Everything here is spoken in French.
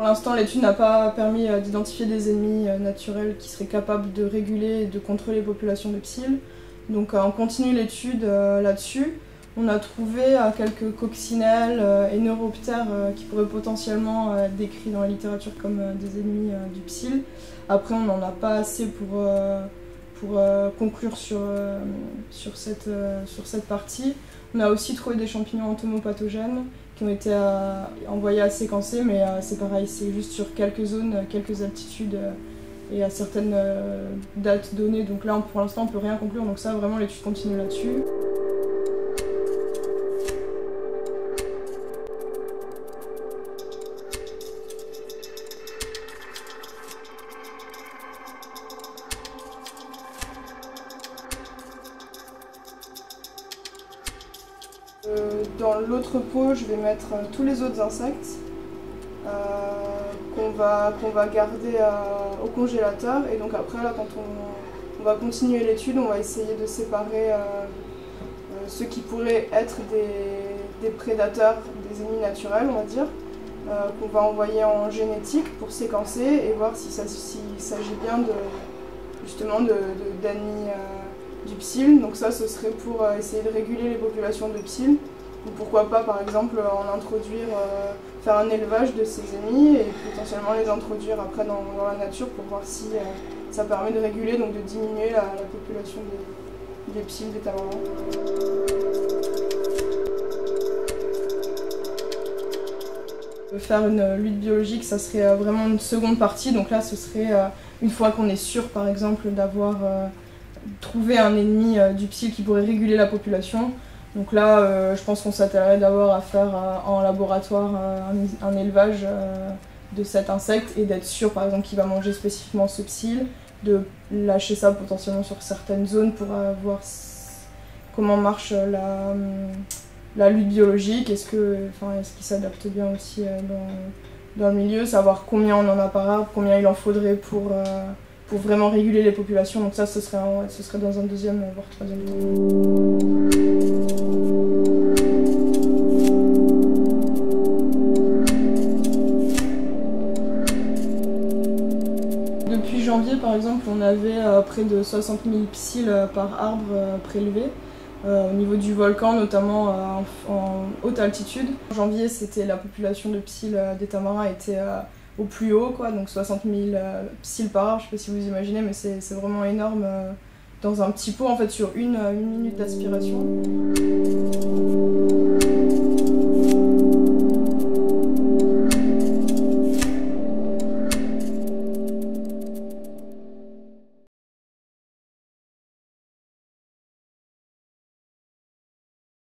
Pour l'instant, l'étude n'a pas permis d'identifier des ennemis naturels qui seraient capables de réguler et de contrôler les populations de psylles. Donc on continue l'étude là-dessus. On a trouvé quelques coccinelles et neuroptères qui pourraient potentiellement être décrits dans la littérature comme des ennemis du psylle. Après, on n'en a pas assez pour conclure sur cette partie. On a aussi trouvé des champignons entomopathogènes qui ont été envoyés à séquencer, mais c'est pareil, c'est juste sur quelques zones, quelques altitudes et à certaines dates données. Donc là, pour l'instant, on ne peut rien conclure, donc ça, vraiment, l'étude continue là-dessus. Dans l'autre pot, je vais mettre tous les autres insectes qu'on va garder au congélateur. Et donc après, là, quand on va continuer l'étude, on va essayer de séparer ceux qui pourraient être des prédateurs, des ennemis naturels, on va dire, qu'on va envoyer en génétique pour séquencer et voir s'il s'agit bien d'ennemis du psylle. Donc ça, ce serait pour essayer de réguler les populations de psylle. Ou pourquoi pas, par exemple, en introduire, faire un élevage de ces ennemis et potentiellement les introduire après dans la nature pour voir si ça permet de réguler, donc de diminuer la population des psylles, des tamarins. Faire une lutte biologique, ça serait vraiment une seconde partie. Donc là, ce serait une fois qu'on est sûr, par exemple, d'avoir trouvé un ennemi du psylle qui pourrait réguler la population. Donc là, je pense qu'on s'attellerait d'abord à faire en laboratoire un élevage de cet insecte et d'être sûr, par exemple, qu'il va manger spécifiquement ce psylle, de lâcher ça potentiellement sur certaines zones pour voir comment marche la lutte biologique, est-ce qu'il s'adapte bien aussi dans le milieu, savoir combien on en a par arbre, combien il en faudrait pour vraiment réguler les populations. Donc ça, ce serait dans un deuxième, voire troisième temps. Depuis janvier, par exemple, on avait près de 60 000 psylles par arbre prélevés. Au niveau du volcan, notamment en haute altitude. En janvier, la population de psylles des tamarins était au plus haut, quoi, donc 60 000 psylles par arbre, je ne sais pas si vous imaginez, mais c'est vraiment énorme dans un petit pot, en fait, sur une minute d'aspiration.